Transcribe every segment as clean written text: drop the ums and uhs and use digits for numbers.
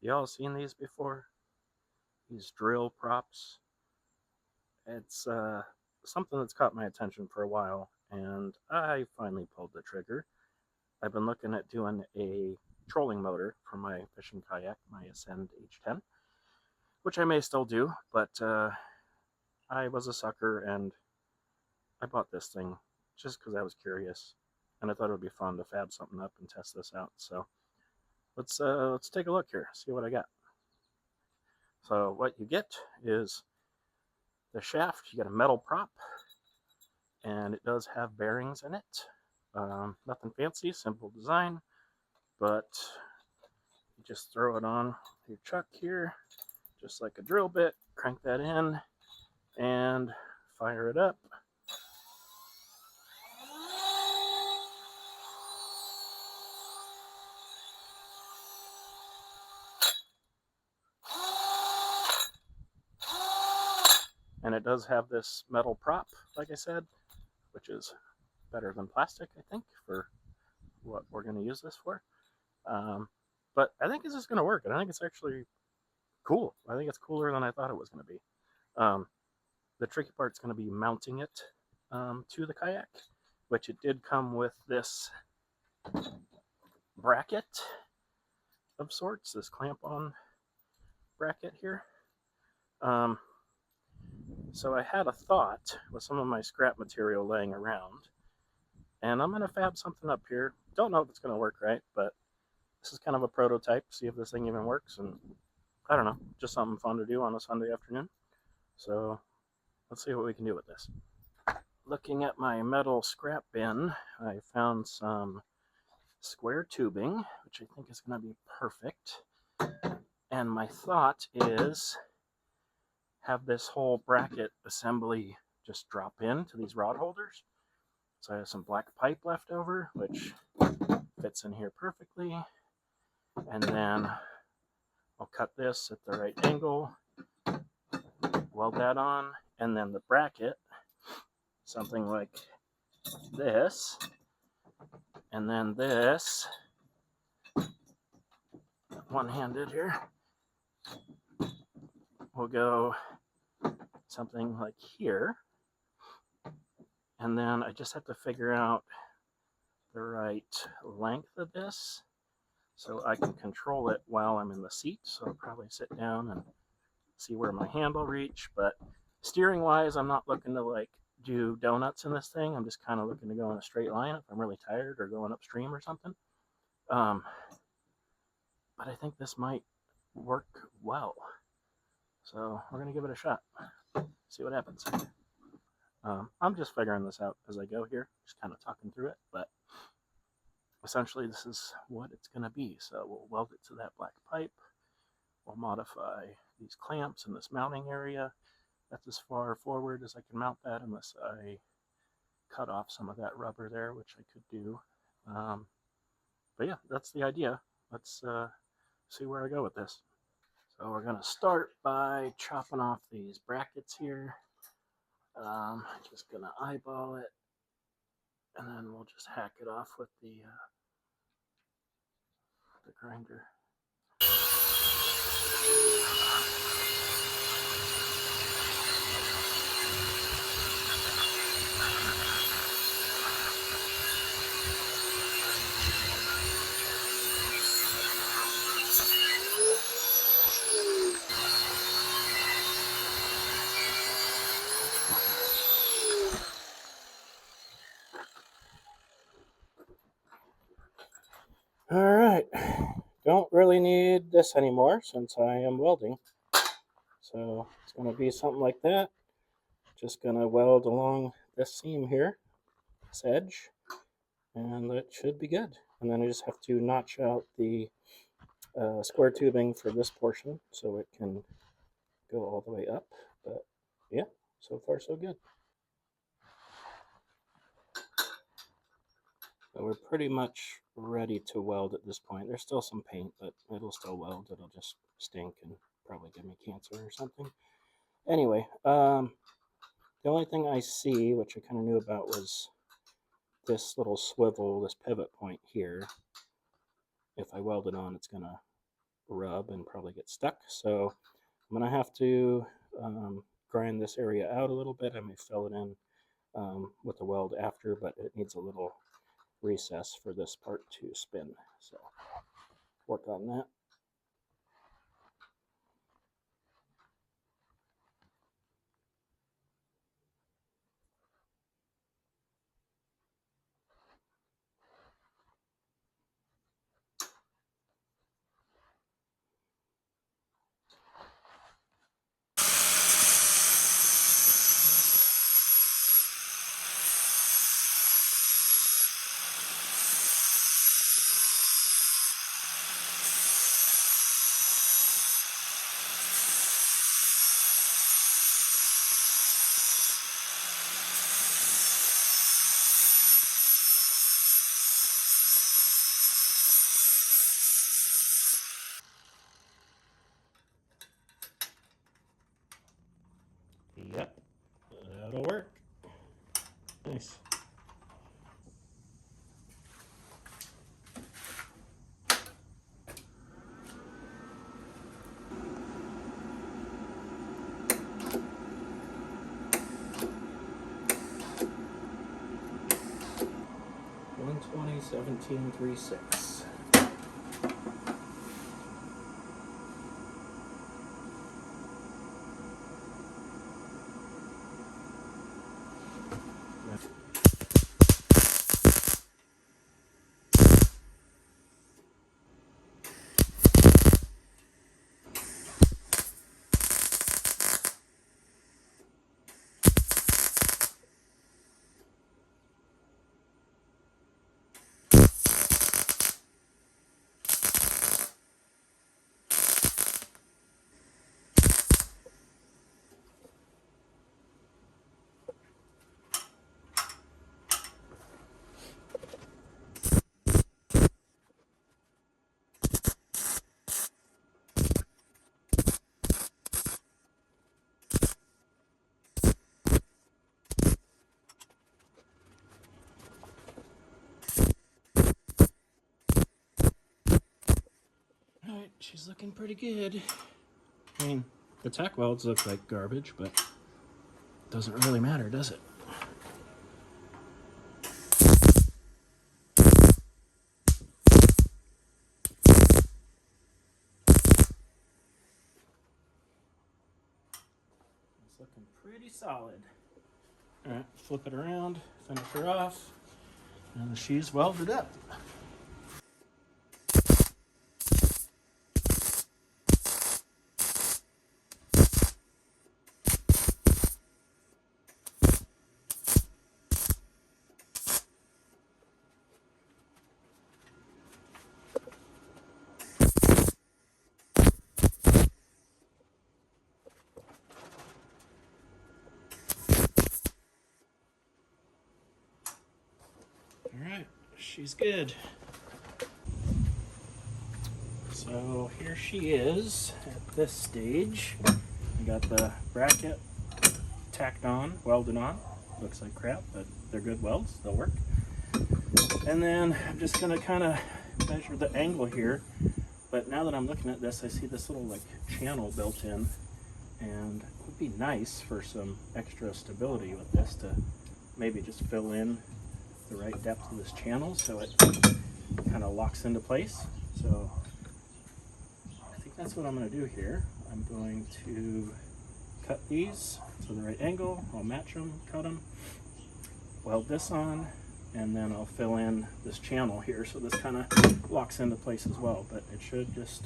Y'all seen these before? These drill props? It's something that's caught my attention for a while, and I finally pulled the trigger. I've been looking at doing a trolling motor for my fishing kayak, my Ascend H10, which I may still do, but I was a sucker and I bought this thing just because I was curious, and I thought it would be fun to fab something up and test this out. So let's take a look here, see what I got. So what you get is the shaft. You get a metal prop, and it does have bearings in it. Nothing fancy, simple design, but you just throw it on your chuck here, just like a drill bit, crank that in, and fire it up. And it does have this metal prop, like I said, which is better than plastic, I think, for what we're going to use this for. But I think this is going to work, and I think it's actually cool. I think it's cooler than I thought it was going to be. The tricky part's going to be mounting it to the kayak, which it did come with this bracket of sorts, this clamp-on bracket here. So I had a thought with some of my scrap material laying around, and I'm going to fab something up here. Don't know if it's going to work right, but this is kind of a prototype, see if this thing even works, and I don't know, just something fun to do on a Sunday afternoon. So let's see what we can do with this. Looking at my metal scrap bin, I found some square tubing, which I think is going to be perfect. And my thought is have this whole bracket assembly just drop into these rod holders. So I have some black pipe left over, which fits in here perfectly. And then I'll cut this at the right angle, weld that on, and then the bracket, something like this, and then this, one-handed here, will go something like here, and then I just have to figure out the right length of this so I can control it while I'm in the seat. So I'll probably sit down and see where my hand will reach, but steering wise, I'm not looking to like do donuts in this thing. I'm just kind of looking to go in a straight line if I'm really tired or going upstream or something. But I think this might work well. So we're going to give it a shot, see what happens. I'm just figuring this out as I go here, just kind of talking through it, but essentially this is what it's going to be. So we'll weld it to that black pipe. We'll modify these clamps in this mounting area. That's as far forward as I can mount that unless I cut off some of that rubber there, which I could do. But yeah, that's the idea. Let's see where I go with this. So we're going to start by chopping off these brackets here. Just going to eyeball it, and then we'll just hack it off with the grinder. All right, don't really need this anymore since I am welding. So it's going to be something like that. Just going to weld along this seam here, this edge, and that should be good. And then I just have to notch out the square tubing for this portion so it can go all the way up. But yeah, so far so good. So we're pretty much ready to weld at this point. There's still some paint, but it'll still weld. It'll just stink and probably give me cancer or something. Anyway, the only thing I see, which I kind of knew about, was this little swivel, this pivot point here. If I weld it on, it's going to rub and probably get stuck. So I'm going to have to grind this area out a little bit. I may fill it in with the weld after, but it needs a little recess for this part to spin. So work on that. Yep, that'll work. Nice. $120.1736. Alright, she's looking pretty good. I mean, the tack welds look like garbage, but it doesn't really matter, does it? It's looking pretty solid. Alright, flip it around, finish her off, and she's welded up. Alright, she's good. So here she is at this stage. I got the bracket tacked on, welded on. Looks like crap, but they're good welds, they'll work. And then I'm just gonna kind of measure the angle here. But now that I'm looking at this, I see this little like channel built in, and it would be nice for some extra stability with this to maybe just fill in the right depth of this channel so it kind of locks into place. So I think that's what I'm going to do here. I'm going to cut these to the right angle. I'll match them, cut them, weld this on, and then I'll fill in this channel here so this kind of locks into place as well. But it should just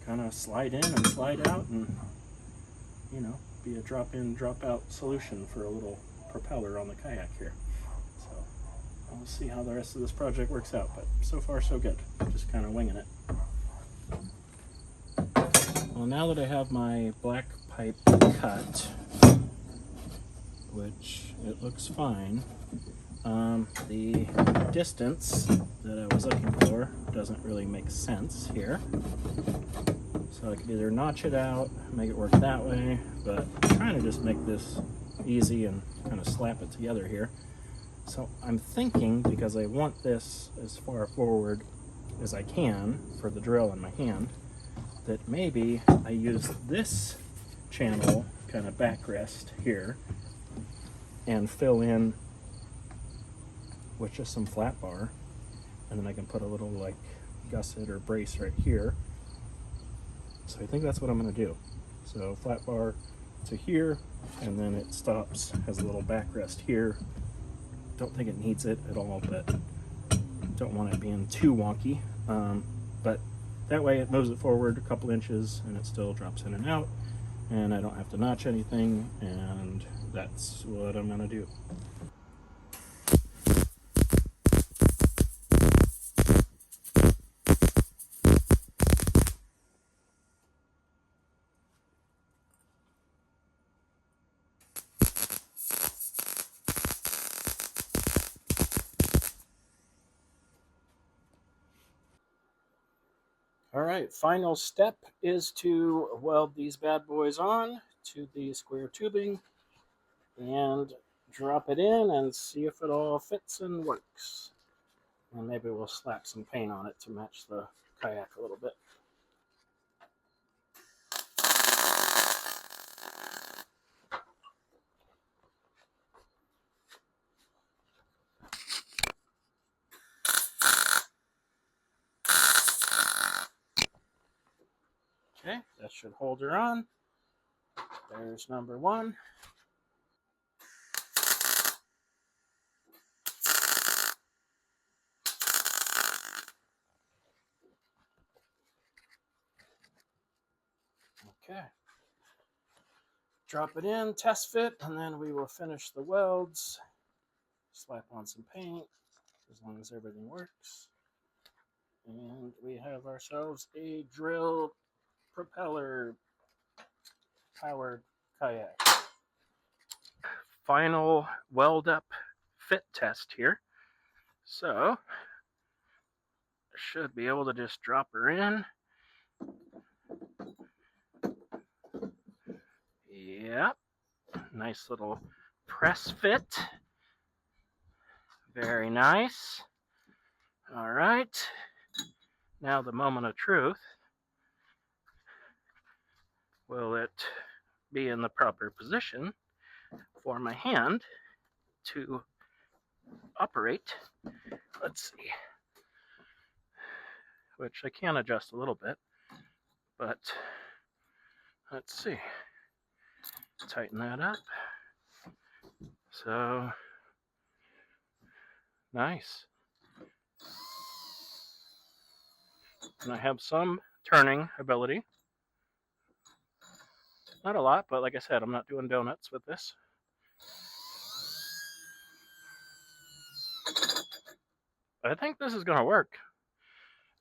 kind of slide in and slide out and, you know, be a drop-in, drop-out solution for a little propeller on the kayak here. So we'll see how the rest of this project works out, but so far so good. Just kind of winging it. Well, now that I have my black pipe cut, which it looks fine, the distance that I was looking for doesn't really make sense here. So I could either notch it out, make it work that way, but I'm trying to just make this easy and kind of slap it together here. So I'm thinking, because I want this as far forward as I can for the drill in my hand, that maybe I use this channel kind of backrest here and fill in with just some flat bar, and then I can put a little like gusset or brace right here. So I think that's what I'm going to do. So flat bar to here, and then it stops, has a little backrest here. Don't think it needs it at all, but don't want it being too wonky. But that way it moves it forward a couple inches and it still drops in and out, and I don't have to notch anything, and that's what I'm going to do. All right, final step is to weld these bad boys on to the square tubing and drop it in and see if it all fits and works. And maybe we'll slap some paint on it to match the kayak a little bit. Okay, that should hold her on. There's number one. Okay. Drop it in, test fit, and then we will finish the welds. Slap on some paint as long as everything works. And we have ourselves a drill propeller powered kayak. Final weld up fit test here. So should be able to just drop her in. Yep, nice little press fit. Very nice. All right, now the moment of truth. Will it be in the proper position for my hand to operate? Let's see. Which I can adjust a little bit, but let's see. Tighten that up. So nice. And I have some turning ability. Not a lot, but like I said, I'm not doing donuts with this. I think this is going to work.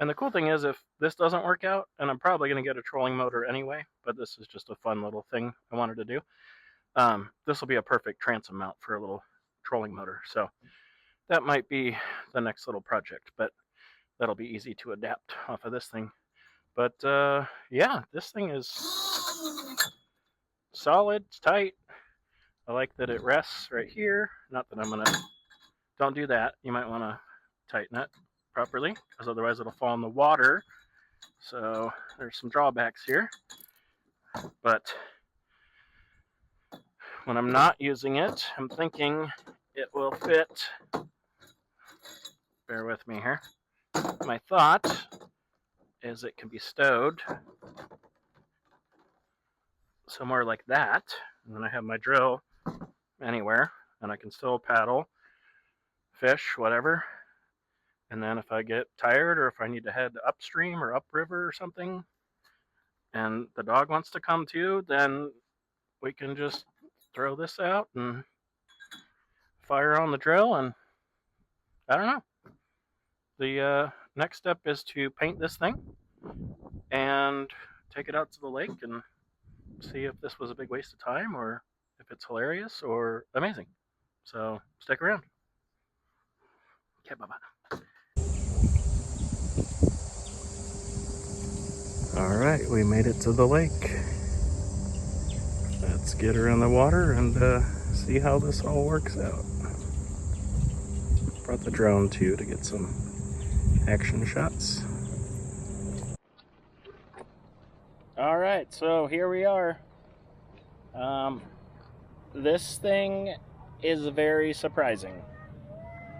And the cool thing is, if this doesn't work out, and I'm probably going to get a trolling motor anyway, but this is just a fun little thing I wanted to do. This will be a perfect transom mount for a little trolling motor. So that might be the next little project, but that'll be easy to adapt off of this thing. But yeah, this thing is solid, it's tight. I like that it rests right here. Not that I'm going to, don't do that. You might want to tighten it properly, because otherwise it'll fall in the water. So there's some drawbacks here. But when I'm not using it, I'm thinking it will fit. Bear with me here. My thought is it can be stowed somewhere like that, and then I have my drill anywhere, and I can still paddle, fish, whatever. And then if I get tired, or if I need to head upstream or upriver or something, and the dog wants to come too, then we can just throw this out and fire on the drill, and I don't know. The next step is to paint this thing and take it out to the lake and see if this was a big waste of time, or if it's hilarious or amazing. So stick around. Okay, bye-bye. All right, we made it to the lake. Let's get her in the water and see how this all works out. Brought the drone too to get some action shots. All right, so here we are. This thing is very surprising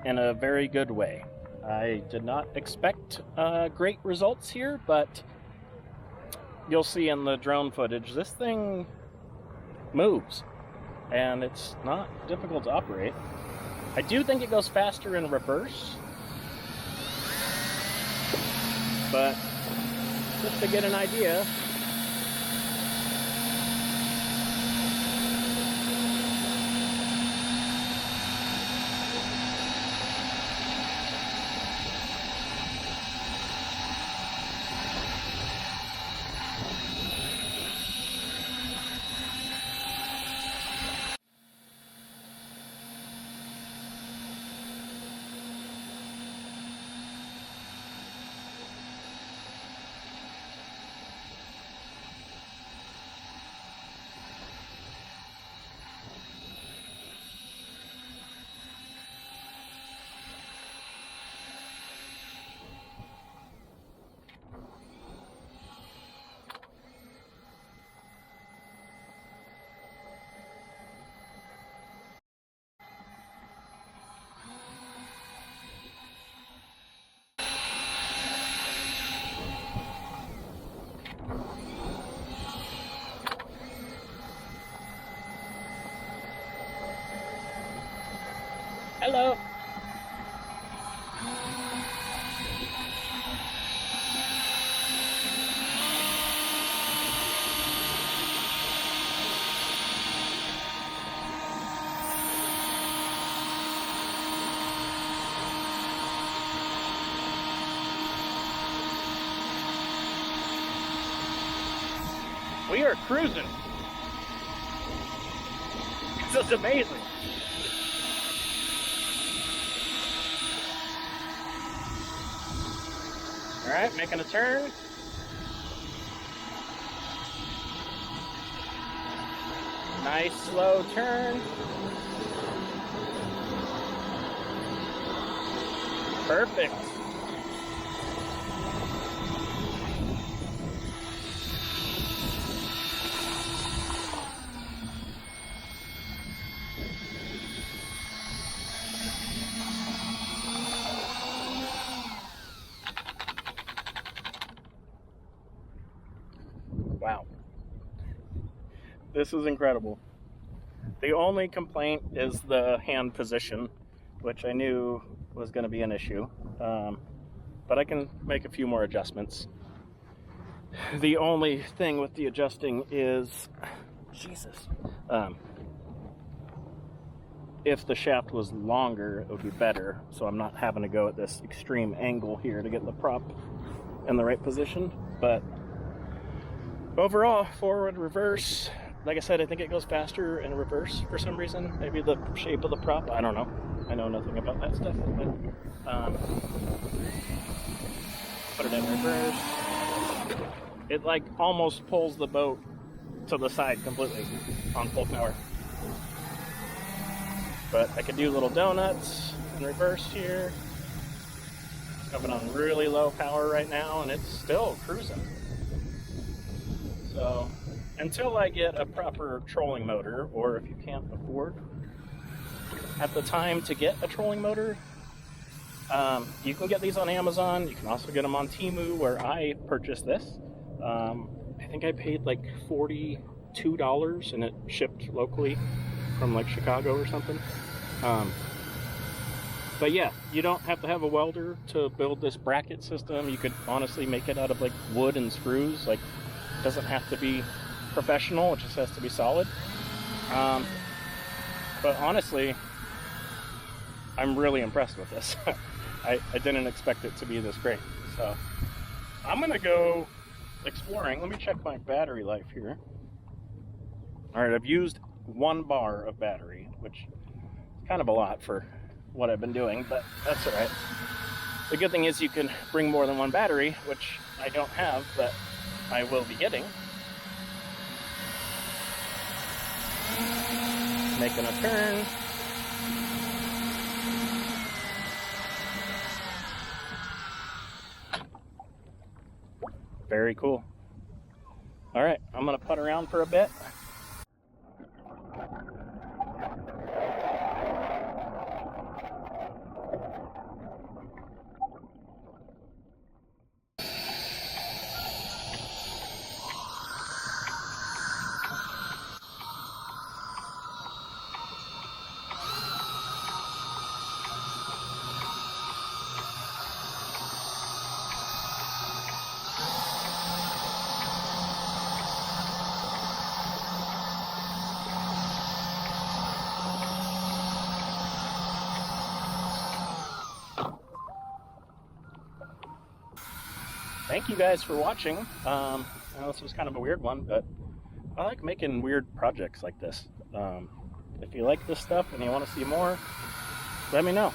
in a very good way. I did not expect great results here, but you'll see in the drone footage, this thing moves, and it's not difficult to operate. I do think it goes faster in reverse, but just to get an idea, hello. We are cruising. This is amazing. All right, making a turn. Nice slow turn. Perfect. Wow. This is incredible. The only complaint is the hand position, which I knew was going to be an issue, but I can make a few more adjustments. The only thing with the adjusting is, Jesus, if the shaft was longer, it would be better, so I'm not having to go at this extreme angle here to get the prop in the right position. But overall, forward, reverse, like I said, I think it goes faster in reverse for some reason. Maybe the shape of the prop, I don't know. I know nothing about that stuff, but put it in reverse. It like almost pulls the boat to the side completely on full power. But I could do little donuts in reverse here. Coming on really low power right now, and it's still cruising. So until I get a proper trolling motor, or if you can't afford at the time to get a trolling motor, you can get these on Amazon. You can also get them on Temu, where I purchased this. I think I paid like $42, and it shipped locally from like Chicago or something. But yeah, you don't have to have a welder to build this bracket system. You could honestly make it out of like wood and screws. Like, it doesn't have to be professional, it just has to be solid. But honestly, I'm really impressed with this. I didn't expect it to be this great. So I'm gonna go exploring. Let me check my battery life here. All right, I've used 1 bar of battery, which is kind of a lot for what I've been doing, but that's all right. The good thing is you can bring more than 1 battery, which I don't have, but I will be getting. Making a turn. Very cool. All right, I'm gonna putt around for a bit. Thank you guys for watching. I know this was kind of a weird one, but I like making weird projects like this. If you like this stuff and you want to see more, let me know.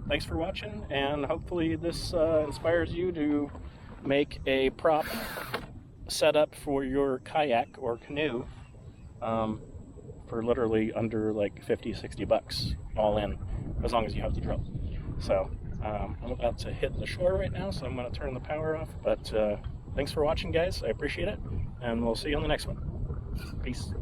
Thanks for watching, and hopefully this inspires you to make a prop setup for your kayak or canoe for literally under like 50-60 bucks all in, as long as you have the drill. So I'm about to hit the shore right now, so I'm going to turn the power off. But thanks for watching, guys. I appreciate it, and we'll see you on the next one. Peace.